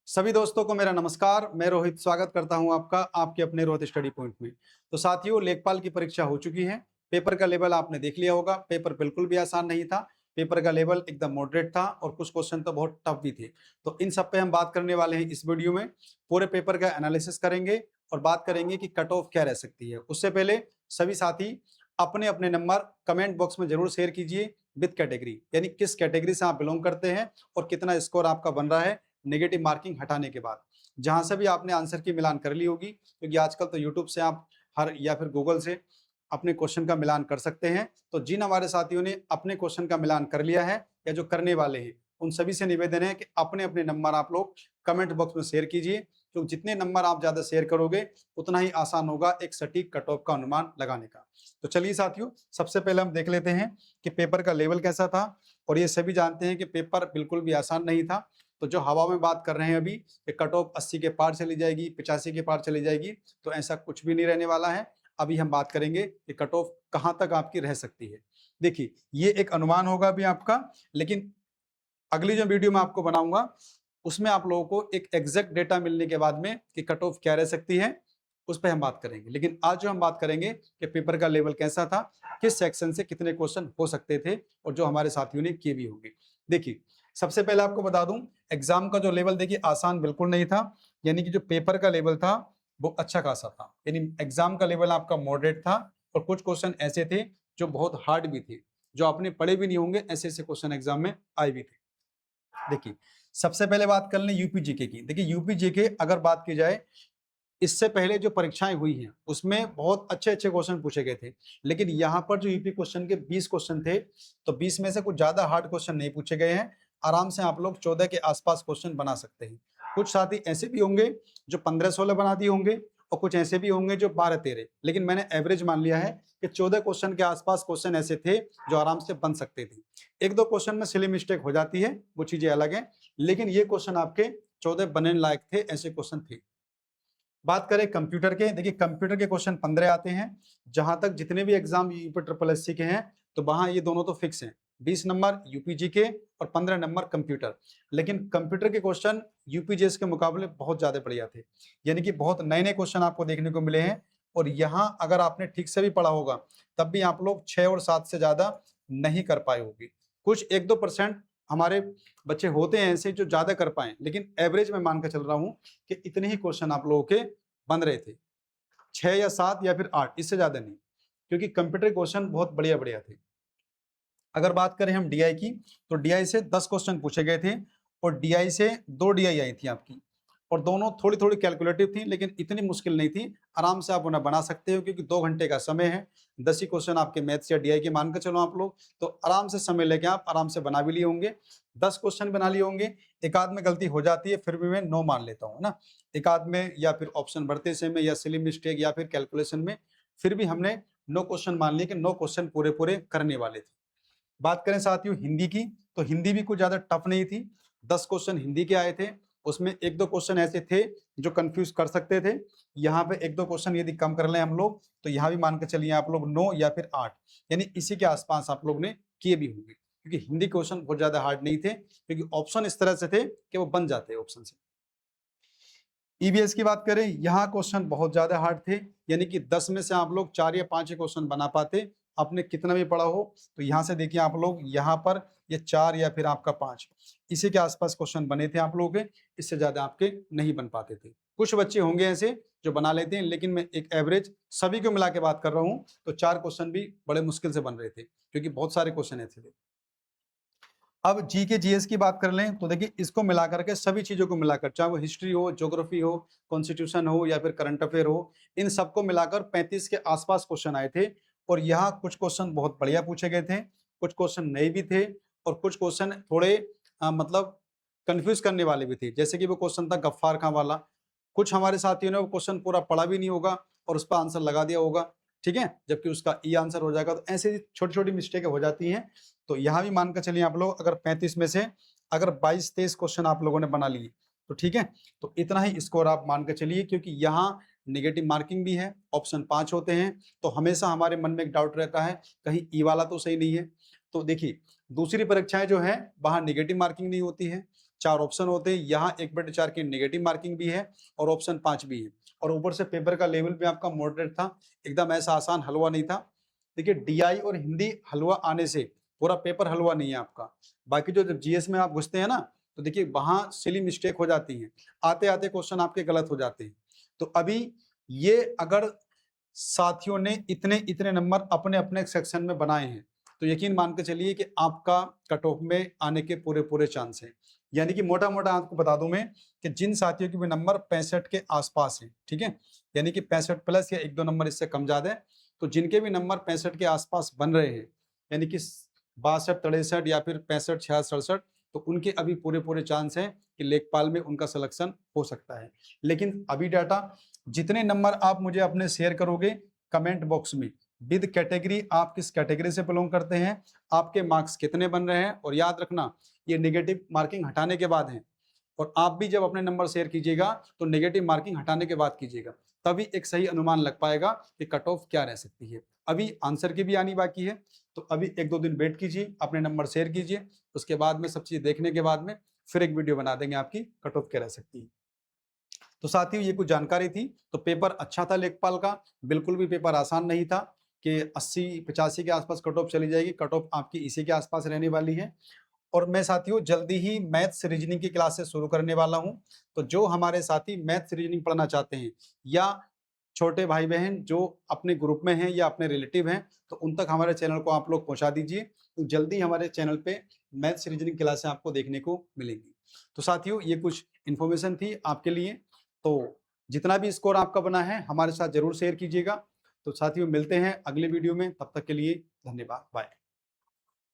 सभी दोस्तों को मेरा नमस्कार। मैं रोहित स्वागत करता हूं आपका आपके अपने रोहित स्टडी पॉइंट में। तो साथियों, लेखपाल की परीक्षा हो चुकी है। पेपर का लेवल आपने देख लिया होगा। पेपर बिल्कुल भी आसान नहीं था। पेपर का लेवल एकदम मॉडरेट था और कुछ क्वेश्चन तो बहुत टफ भी थे। तो इन सब पे हम बात करने वाले हैं इस वीडियो में। पूरे पेपर का एनालिसिस करेंगे और बात करेंगे कि कट ऑफ क्या रह सकती है। उससे पहले सभी साथी अपने अपने नंबर कमेंट बॉक्स में जरूर शेयर कीजिए विद कैटेगरी, यानी किस कैटेगरी से आप बिलोंग करते हैं और कितना स्कोर आपका बन रहा है नेगेटिव मार्किंग हटाने के बाद। जहां से भी आपने आंसर की मिलान कर ली होगी, क्योंकि आजकल तो यूट्यूब से आप हर या फिर गूगल से अपने क्वेश्चन का मिलान कर सकते हैं। तो जिन हमारे साथियों ने अपने क्वेश्चन का मिलान कर लिया है या जो करने वाले हैं, उन सभी से निवेदन है कि अपने अपने नंबर आप लोग कमेंट बॉक्स में शेयर कीजिए। क्योंकि जितने नंबर आप ज्यादा शेयर करोगे उतना ही आसान होगा एक सटीक कट ऑफ का अनुमान लगाने का। तो चलिए साथियों, सबसे पहले हम देख लेते हैं कि पेपर का लेवल कैसा था। और ये सभी जानते हैं कि पेपर बिल्कुल भी आसान नहीं था। तो जो हवा में बात कर रहे हैं अभी कि कट ऑफ 80 के पार चली जाएगी, 85 के पार चली जाएगी, तो ऐसा कुछ भी नहीं रहने वाला है। अभी हम बात करेंगे कि कट ऑफ कहां तक आपकी रह सकती है। देखिए, ये एक अनुमान होगा अभी आपका, लेकिन अगली जो वीडियो मैं आपको बनाऊंगा उसमें आप लोगों को एक एग्जैक्ट डेटा मिलने के बाद में कि कट ऑफ क्या रह सकती है, उस पर हम बात करेंगे। लेकिन आज जो हम बात करेंगे कि पेपर का लेवल कैसा था, किस सेक्शन से कितने क्वेश्चन हो सकते थे और जो हमारे साथियों ने किए भी होंगे। देखिए, सबसे पहले आपको बता दूं, एग्जाम का जो लेवल देखिए आसान बिल्कुल नहीं था। यानी कि जो पेपर का लेवल था वो अच्छा खासा था। यानी एग्जाम का लेवल आपका मॉडरेट था और कुछ क्वेश्चन ऐसे थे जो बहुत हार्ड भी थे, जो आपने पढ़े भी नहीं होंगे, ऐसे ऐसे क्वेश्चन एग्जाम में आए भी थे। देखिए, सबसे पहले बात कर लें यूपी जीके की। देखिए, यूपी जीके अगर बात की जाए, इससे पहले जो परीक्षाएं हुई हैं उसमें बहुत अच्छे अच्छे क्वेश्चन पूछे गए थे। लेकिन यहाँ पर जो यूपी क्वेश्चन के 20 क्वेश्चन थे, तो 20 में से कुछ ज्यादा हार्ड क्वेश्चन नहीं पूछे गए हैं। आराम से आप लोग 14 के आसपास क्वेश्चन बना सकते हैं। कुछ साथी ऐसे भी होंगे जो 15-16 बना दिए होंगे और कुछ ऐसे भी होंगे जो 12-13। लेकिन मैंने एवरेज मान लिया है कि 14 क्वेश्चन के आसपास क्वेश्चन ऐसे थे जो आराम से बन सकते थे। एक दो क्वेश्चन में सिली मिस्टेक हो जाती है, वो चीजें अलग है, लेकिन ये क्वेश्चन आपके 14 बनने लायक थे, ऐसे क्वेश्चन थे। बात करें कंप्यूटर के, देखिए कंप्यूटर के क्वेश्चन 15 आते हैं। जहां तक जितने भी एग्जाम यूपी ट्रिपल एससी के हैं, तो वहां ये दोनों तो फिक्स हैं, 20 नंबर यूपीजी के और 15 नंबर कंप्यूटर। लेकिन कंप्यूटर के क्वेश्चन यूपीजीएस के मुकाबले बहुत ज्यादा बढ़िया थे। यानी कि बहुत नए नए क्वेश्चन आपको देखने को मिले हैं। और यहाँ अगर आपने ठीक से भी पढ़ा होगा तब भी आप लोग 6 और 7 से ज्यादा नहीं कर पाए होंगे। कुछ 1-2% हमारे बच्चे होते हैं ऐसे जो ज्यादा कर पाए, लेकिन एवरेज में मान कर चल रहा हूं कि इतने ही क्वेश्चन आप लोगों के बन रहे थे, 6 या 7 या फिर 8, इससे ज्यादा नहीं। क्योंकि कंप्यूटर क्वेश्चन बहुत बढ़िया बढ़िया थे। अगर बात करें हम डीआई की, तो डीआई से 10 क्वेश्चन पूछे गए थे और डीआई से 2 डीआई आई थी आपकी। और दोनों थोड़ी थोड़ी कैलकुलेटिव थी, लेकिन इतनी मुश्किल नहीं थी। आराम से आप उन्हें बना सकते हो क्योंकि 2 घंटे का समय है। 10 ही क्वेश्चन आपके मैथ्स या डीआई के मान कर चलो आप लोग, तो आराम से समय लेके आप आराम से बना भी लिए होंगे। 10 क्वेश्चन बना लिए होंगे। एक आध में गलती हो जाती है, फिर भी मैं 9 मान लेता हूँ ना। एक आध में या फिर ऑप्शन भरते समय या सिली मिस्टेक या फिर कैलकुलेशन में, फिर भी हमने 9 क्वेश्चन मान लिए कि 9 क्वेश्चन पूरे पूरे करने वाले थे। बात करें साथियों हिंदी की, तो हिंदी भी कुछ ज्यादा टफ नहीं थी। 10 क्वेश्चन हिंदी के आए थे। उसमें 1-2 क्वेश्चन ऐसे थे जो कंफ्यूज कर सकते थे। यहाँ पे 1-2 क्वेश्चन यदि कम कर लें हम लोग, तो यहाँ भी मान के चलिए आप लोग 9 या फिर 8, यानी इसी के आसपास आप लोग ने किए भी होंगे। क्योंकि हिंदी क्वेश्चन बहुत ज्यादा हार्ड नहीं थे, क्योंकि ऑप्शन इस तरह से थे कि वो बन जाते ऑप्शन से। ईवीएस की बात करें, यहाँ क्वेश्चन बहुत ज्यादा हार्ड थे। यानी कि 10 में से आप लोग 4 या 5 ही क्वेश्चन बना पाते, आपने कितना भी पढ़ा हो। तो यहाँ से देखिए आप लोग, यहाँ पर ये 4 या फिर आपका 5, इसी के आसपास क्वेश्चन बने थे आप लोगों के। इससे ज्यादा आपके नहीं बन पाते थे। कुछ बच्चे होंगे ऐसे जो बना लेते हैं, लेकिन मैं एक एवरेज सभी को मिला के बात कर रहा हूँ, तो 4 क्वेश्चन भी बड़े मुश्किल से बन रहे थे, क्योंकि बहुत सारे क्वेश्चन ऐसे थे। अब जी के जीएस की बात कर लें, तो देखिए इसको मिलाकर के, सभी चीजों को मिलाकर, चाहे वो हिस्ट्री हो, ज्योग्राफी हो, कॉन्स्टिट्यूशन हो या फिर करंट अफेयर हो, इन सबको मिलाकर 35 के आसपास क्वेश्चन आए थे। और यहाँ कुछ क्वेश्चन बहुत बढ़िया पूछे गए थे, कुछ क्वेश्चन नए भी थे और कुछ क्वेश्चन थोड़े मतलब कंफ्यूज करने वाले भी थे। जैसे कि वो क्वेश्चन था गफ्फार खां वाला। कुछ हमारे साथियों ने वो क्वेश्चन पूरा पढ़ा भी नहीं होगा और उस पर आंसर लगा दिया होगा, ठीक है, जबकि उसका ई आंसर हो जाएगा। तो ऐसे छोटी छोटी मिस्टेकें हो जाती हैं। तो यहाँ भी मानकर चलिए आप लोग, अगर 35 में से अगर 22-23 क्वेश्चन आप लोगों ने बना लिए, तो ठीक है, तो इतना ही स्कोर आप मान के चलिए। क्योंकि यहाँ नेगेटिव मार्किंग भी है, ऑप्शन 5 होते हैं। तो हमेशा हमारे मन में एक डाउट रहता है, कहीं ई वाला तो सही नहीं है। तो देखिए, दूसरी परीक्षाएं जो है वहां नेगेटिव मार्किंग नहीं होती है, 4 ऑप्शन होते हैं, यहाँ 1/4 की नेगेटिव मार्किंग भी है और ऑप्शन 5 भी है। और ऊपर से पेपर का लेवल भी आपका मॉडरेट था, एकदम ऐसा आसान हलवा नहीं था। देखिए डीआई और हिंदी हलवा आने से पूरा पेपर हलवा नहीं है आपका। बाकी जो जब जीएस में आप घुसते हैं ना, तो देखिए वहाँ सिली मिस्टेक हो जाती है, आते-आते क्वेश्चन आपके गलत हो जाते हैं। तो अभी ये अगर साथियों ने इतने नंबर अपने-अपने सेक्शन में बनाए हैं, तो यकीन मान के चलिए कि आपका कट ऑफ में आने के पूरे-पूरे चांस हैं। यानी कि मोटा-मोटा आपको बता दूं मैं कि जिन साथियों के भी नंबर 65 के आसपास हैं, ठीक है? यानी कि 65 प्लस या 1-2 नंबर इससे कम ज़्यादा है, तो जिनके भी नंबर 65 के आसपास बन रहे हैं, यानी कि 62, 63 या फिर 65, 66, 67, तो उनके अभी पूरे-पूरे चांस हैं कि लेखपाल में उनका सिलेक्शन हो सकता है। लेकिन अभी डाटा जितने नंबर आप मुझे अपने शेयर करोगे कमेंट बॉक्स में विद कैटेगरी, आप किस कैटेगरी से बिलोंग करते हैं, आपके मार्क्स कितने बन रहे हैं, और याद रखना ये नेगेटिव मार्किंग हटाने के बाद है। और आप भी जब अपने नंबर शेयर कीजिएगा तो नेगेटिव मार्किंग हटाने के बाद कीजिएगा, तभी एक सही अनुमान लग पाएगा कि कट ऑफ क्या रह सकती है। अभी आंसर की भी आनी बाकी है, तो अभी 1-2 दिन वेट कीजिए, अपने नंबर शेयर कीजिए, उसके बाद में सब चीज़ देखने के बाद में फिर एक वीडियो बना देंगे आपकी कट ऑफ क्या रह सकती है। तो साथियों ये कुछ जानकारी थी। तो पेपर अच्छा था लेखपाल का, बिल्कुल भी पेपर आसान नहीं था कि 80-85 के आसपास कट ऑफ चली जाएगी, कट ऑफ आपकी इसी के आसपास रहने वाली है। और मैं साथियों जल्दी ही मैथ्स रीजनिंग की क्लासेस शुरू करने वाला हूं, तो जो हमारे साथी मैथ्स रीजनिंग पढ़ना चाहते हैं या छोटे भाई बहन जो अपने ग्रुप में हैं या अपने रिलेटिव हैं, तो उन तक हमारे चैनल को आप लोग पहुंचा दीजिए। तो जल्दी हमारे चैनल पे मैथ्स रीजनिंग क्लासें आपको देखने को मिलेंगी। तो साथियों ये कुछ इन्फॉर्मेशन थी आपके लिए। तो जितना भी स्कोर आपका बना है हमारे साथ जरूर शेयर कीजिएगा। तो साथियों मिलते हैं अगले वीडियो में, तब तक के लिए धन्यवाद, बाय।